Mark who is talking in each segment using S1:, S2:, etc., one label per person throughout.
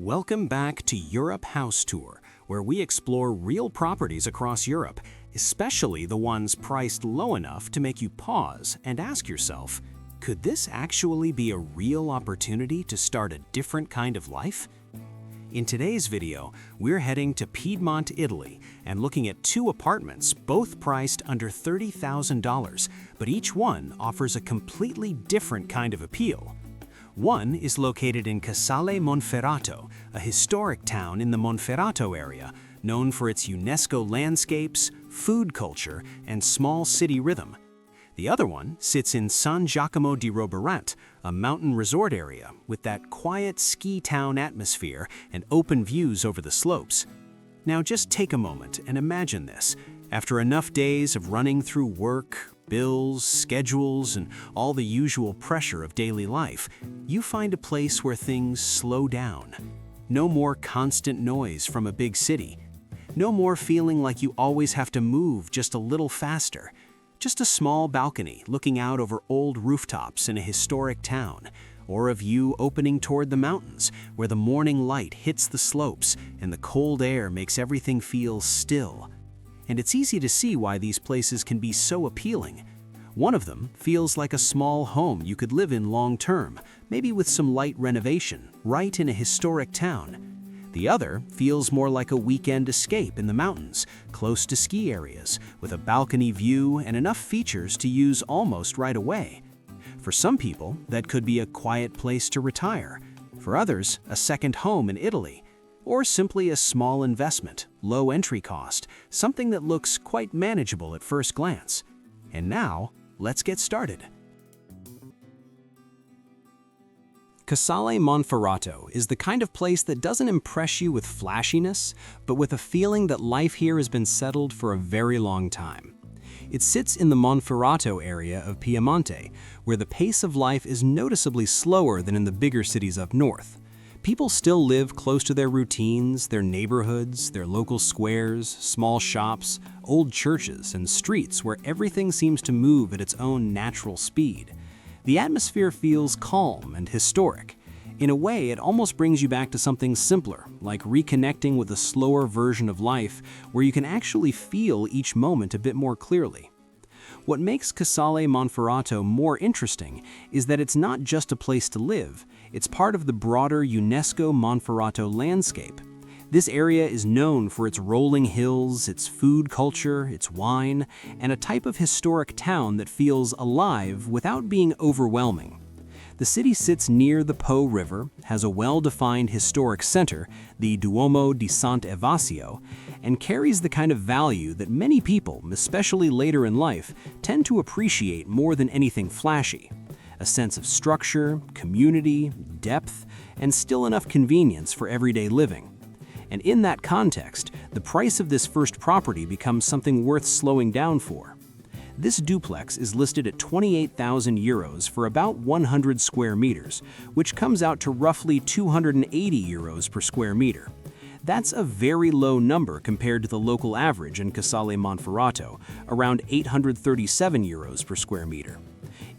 S1: Welcome back to Europe House Tour, where we explore real properties across Europe, especially the ones priced low enough to make you pause and ask yourself, could this actually be a real opportunity to start a different kind of life? In today's video, we're heading to Piedmont, Italy, and looking at two apartments, both priced under $30,000, but each one offers a completely different kind of appeal. One is located in Casale Monferrato, a historic town in the Monferrato area, known for its UNESCO landscapes, food culture, and small city rhythm. The other one sits in San Giacomo di Roburent, a mountain resort area with that quiet ski town atmosphere and open views over the slopes. Now just take a moment and imagine this. After enough days of running through work, bills, schedules, and all the usual pressure of daily life, you find a place where things slow down. No more constant noise from a big city. No more feeling like you always have to move just a little faster. Just a small balcony looking out over old rooftops in a historic town, or a view opening toward the mountains where the morning light hits the slopes and the cold air makes everything feel still. And it's easy to see why these places can be so appealing. One of them feels like a small home you could live in long term, maybe with some light renovation, right in a historic town. The other feels more like a weekend escape in the mountains, close to ski areas, with a balcony view and enough features to use almost right away. For some people, that could be a quiet place to retire. For others, a second home in Italy. Or simply a small investment, low entry cost, something that looks quite manageable at first glance. And now, let's get started. Casale Monferrato is the kind of place that doesn't impress you with flashiness, but with a feeling that life here has been settled for a very long time. It sits in the Monferrato area of Piemonte, where the pace of life is noticeably slower than in the bigger cities up north. People still live close to their routines, their neighborhoods, their local squares, small shops, old churches, and streets where everything seems to move at its own natural speed. The atmosphere feels calm and historic. In a way, it almost brings you back to something simpler, like reconnecting with a slower version of life where you can actually feel each moment a bit more clearly. What makes Casale Monferrato more interesting is that it's not just a place to live, it's part of the broader UNESCO Monferrato landscape. This area is known for its rolling hills, its food culture, its wine, and a type of historic town that feels alive without being overwhelming. The city sits near the Po River, has a well-defined historic center, the Duomo di Sant'Evasio, and carries the kind of value that many people, especially later in life, tend to appreciate more than anything flashy. A sense of structure, community, depth, and still enough convenience for everyday living. And in that context, the price of this first property becomes something worth slowing down for. This duplex is listed at 28,000 euros for about 100 square meters, which comes out to roughly 280 euros per square meter. That's a very low number compared to the local average in Casale Monferrato, around 837 euros per square meter.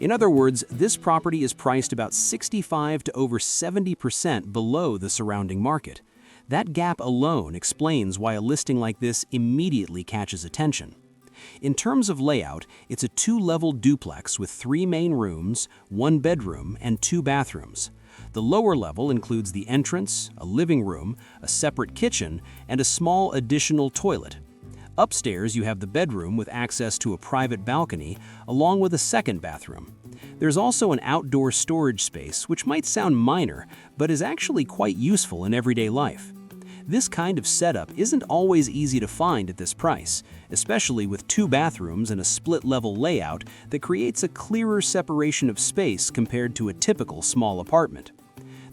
S1: In other words, this property is priced about 65 to over 70% below the surrounding market. That gap alone explains why a listing like this immediately catches attention. In terms of layout, it's a two-level duplex with 3 main rooms, 1 bedroom, and 2 bathrooms. The lower level includes the entrance, a living room, a separate kitchen, and a small additional toilet. Upstairs, you have the bedroom with access to a private balcony, along with a second bathroom. There's also an outdoor storage space, which might sound minor, but is actually quite useful in everyday life. This kind of setup isn't always easy to find at this price, especially with 2 bathrooms and a split-level layout that creates a clearer separation of space compared to a typical small apartment.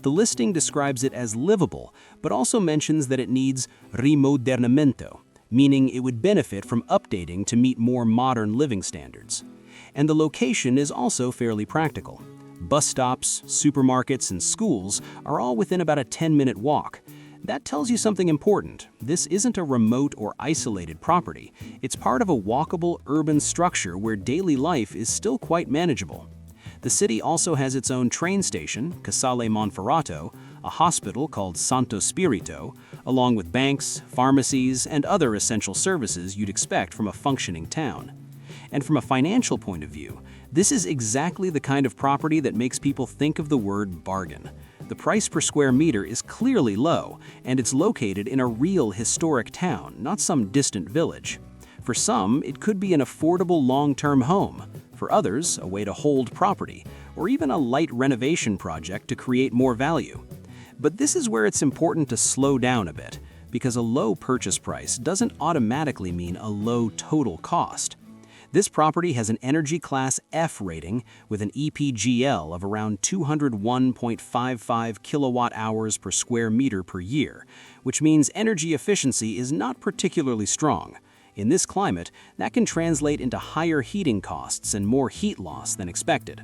S1: The listing describes it as livable, but also mentions that it needs rimodernamento, meaning it would benefit from updating to meet more modern living standards. And the location is also fairly practical. Bus stops, supermarkets, and schools are all within about a 10-minute walk. That tells you something important. This isn't a remote or isolated property. It's part of a walkable urban structure where daily life is still quite manageable. The city also has its own train station, Casale Monferrato, a hospital called Santo Spirito, along with banks, pharmacies, and other essential services you'd expect from a functioning town. And from a financial point of view, this is exactly the kind of property that makes people think of the word bargain. The price per square meter is clearly low, and it's located in a real historic town, not some distant village. For some, it could be an affordable long-term home. For others, a way to hold property, or even a light renovation project to create more value. But this is where it's important to slow down a bit, because a low purchase price doesn't automatically mean a low total cost. This property has an Energy Class F rating with an EPGL of around 201.55 kilowatt-hours per square meter per year, which means energy efficiency is not particularly strong. In this climate, that can translate into higher heating costs and more heat loss than expected.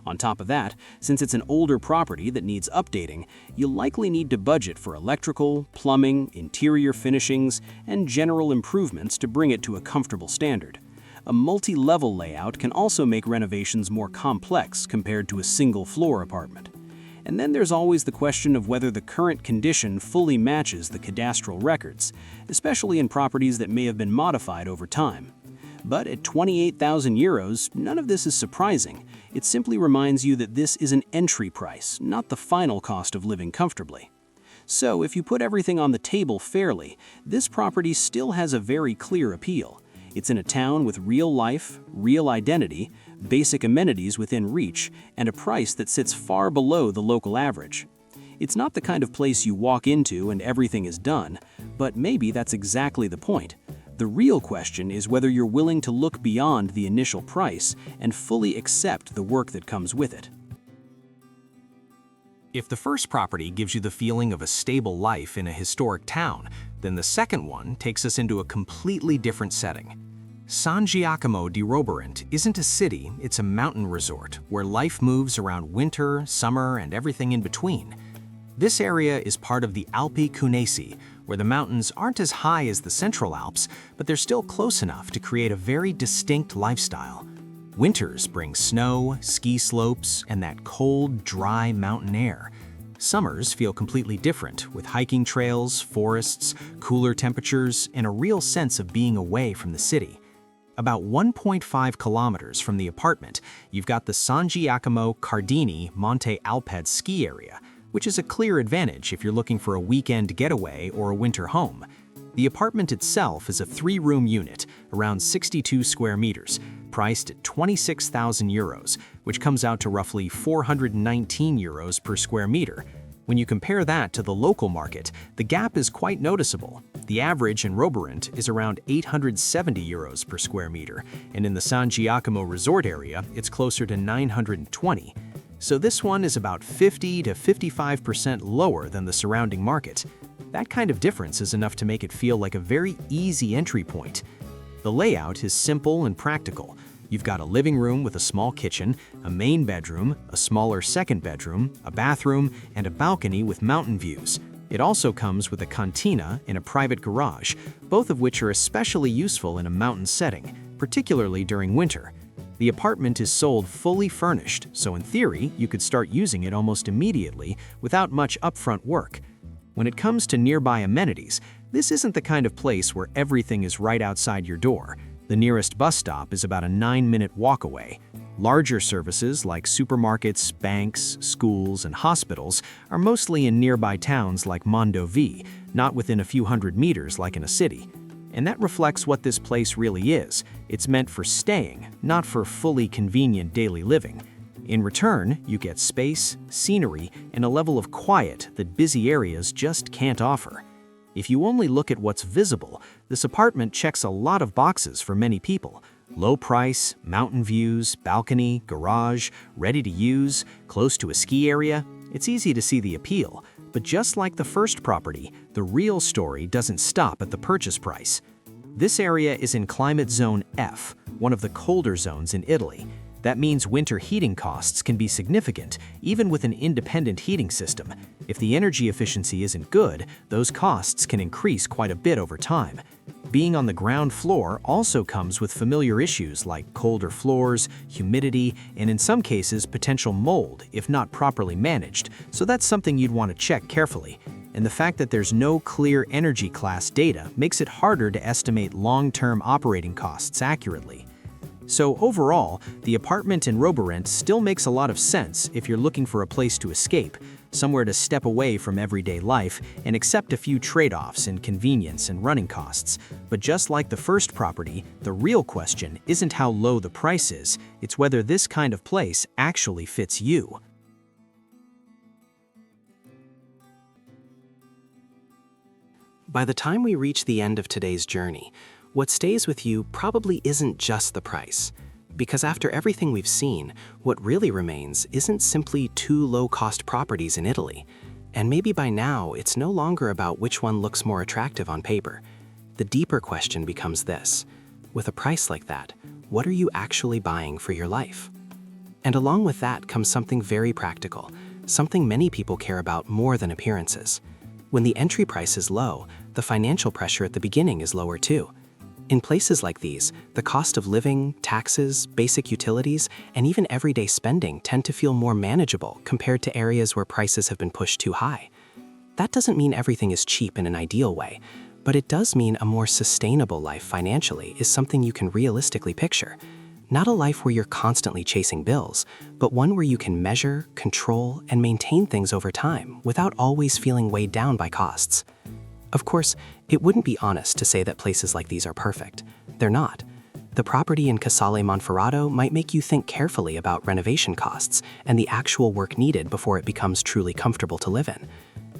S1: On top of that, since it's an older property that needs updating, you'll likely need to budget for electrical, plumbing, interior finishings, and general improvements to bring it to a comfortable standard. A multi-level layout can also make renovations more complex compared to a single-floor apartment. And then there's always the question of whether the current condition fully matches the cadastral records, especially in properties that may have been modified over time. But at 28,000 euros, none of this is surprising. It simply reminds you that this is an entry price, not the final cost of living comfortably. So if you put everything on the table fairly, this property still has a very clear appeal. It's in a town with real life, real identity, basic amenities within reach, and a price that sits far below the local average. It's not the kind of place you walk into and everything is done, but maybe that's exactly the point. The real question is whether you're willing to look beyond the initial price and fully accept the work that comes with it. If the first property gives you the feeling of a stable life in a historic town, then the second one takes us into a completely different setting. San Giacomo di Roburent isn't a city, it's a mountain resort where life moves around winter, summer, and everything in between. This area is part of the Alpi Cunesi, where the mountains aren't as high as the Central Alps, but they're still close enough to create a very distinct lifestyle. Winters bring snow, ski slopes, and that cold, dry mountain air. Summers feel completely different, with hiking trails, forests, cooler temperatures, and a real sense of being away from the city. About 1.5 kilometers from the apartment, you've got the San Giacomo Cardini Monte Alped ski area, which is a clear advantage if you're looking for a weekend getaway or a winter home. The apartment itself is a 3-room unit, around 62 square meters, priced at 26,000 euros, which comes out to roughly 419 euros per square meter. When you compare that to the local market, the gap is quite noticeable. The average in Roburent is around 870 euros per square meter, and in the San Giacomo resort area, it's closer to 920. So this one is about 50 to 55% lower than the surrounding market. That kind of difference is enough to make it feel like a very easy entry point. The layout is simple and practical. You've got a living room with a small kitchen, a main bedroom, a smaller second bedroom, a bathroom, and a balcony with mountain views. It also comes with a cantina and a private garage, both of which are especially useful in a mountain setting, particularly during winter. The apartment is sold fully furnished, so in theory, you could start using it almost immediately without much upfront work. When it comes to nearby amenities, this isn't the kind of place where everything is right outside your door. The nearest bus stop is about a 9-minute walk away. Larger services like supermarkets, banks, schools, and hospitals are mostly in nearby towns like Mondovì, not within a few hundred meters like in a city. And that reflects what this place really is. It's meant for staying, not for fully convenient daily living. In return, you get space, scenery, and a level of quiet that busy areas just can't offer. If you only look at what's visible, this apartment checks a lot of boxes for many people. Low price, mountain views, balcony, garage, ready to use, close to a ski area. It's easy to see the appeal, but just like the first property, the real story doesn't stop at the purchase price. This area is in climate zone F, one of the colder zones in Italy. That means winter heating costs can be significant, even with an independent heating system. If the energy efficiency isn't good, those costs can increase quite a bit over time.
S2: Being on the ground floor also comes with familiar issues like colder floors, humidity, and in some cases potential mold if not properly managed, so that's something you'd want to check carefully. And the fact that there's no clear energy class data makes it harder to estimate long-term operating costs accurately. So overall, the apartment in Roburent still makes a lot of sense if you're looking for a place to escape, somewhere to step away from everyday life and accept a few trade-offs in convenience and running costs. But just like the first property, the real question isn't how low the price is, it's whether this kind of place actually fits you.
S1: By the time we reach the end of today's journey, what stays with you probably isn't just the price. Because after everything we've seen, what really remains isn't simply two low-cost properties in Italy. And maybe by now, it's no longer about which one looks more attractive on paper. The deeper question becomes this: with a price like that, what are you actually buying for your life? And along with that comes something very practical, something many people care about more than appearances. When the entry price is low, the financial pressure at the beginning is lower too. In places like these, the cost of living, taxes, basic utilities, and even everyday spending tend to feel more manageable compared to areas where prices have been pushed too high. That doesn't mean everything is cheap in an ideal way, but it does mean a more sustainable life financially is something you can realistically picture. Not a life where you're constantly chasing bills, but one where you can measure, control, and maintain things over time without always feeling weighed down by costs. Of course, it wouldn't be honest to say that places like these are perfect. They're not. The property in Casale Monferrato might make you think carefully about renovation costs and the actual work needed before it becomes truly comfortable to live in.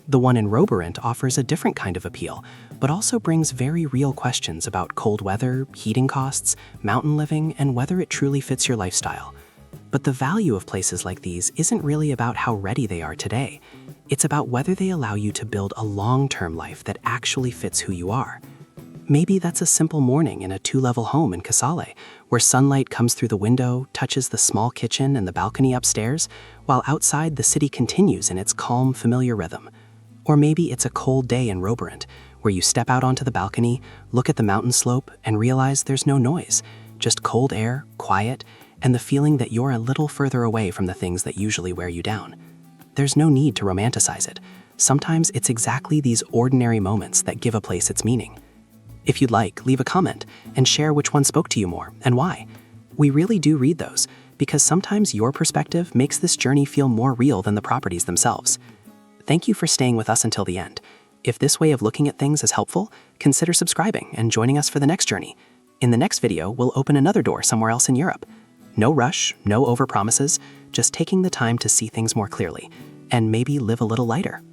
S1: The one in Roburent offers a different kind of appeal, but also brings very real questions about cold weather, heating costs, mountain living, and whether it truly fits your lifestyle. But the value of places like these isn't really about how ready they are today. It's about whether they allow you to build a long-term life that actually fits who you are. Maybe that's a simple morning in a two-level home in Casale, where sunlight comes through the window, touches the small kitchen and the balcony upstairs, while outside the city continues in its calm, familiar rhythm. Or maybe it's a cold day in Roburent, where you step out onto the balcony, look at the mountain slope, and realize there's no noise, just cold air, quiet, and the feeling that you're a little further away from the things that usually wear you down. There's no need to romanticize it. Sometimes it's exactly these ordinary moments that give a place its meaning. If you'd like, leave a comment and share which one spoke to you more and why. We really do read those, because sometimes your perspective makes this journey feel more real than the properties themselves. Thank you for staying with us until the end. If this way of looking at things is helpful, consider subscribing and joining us for the next journey. In the next video, we'll open another door somewhere else in Europe. No rush, no overpromises, just taking the time to see things more clearly, and maybe live a little lighter.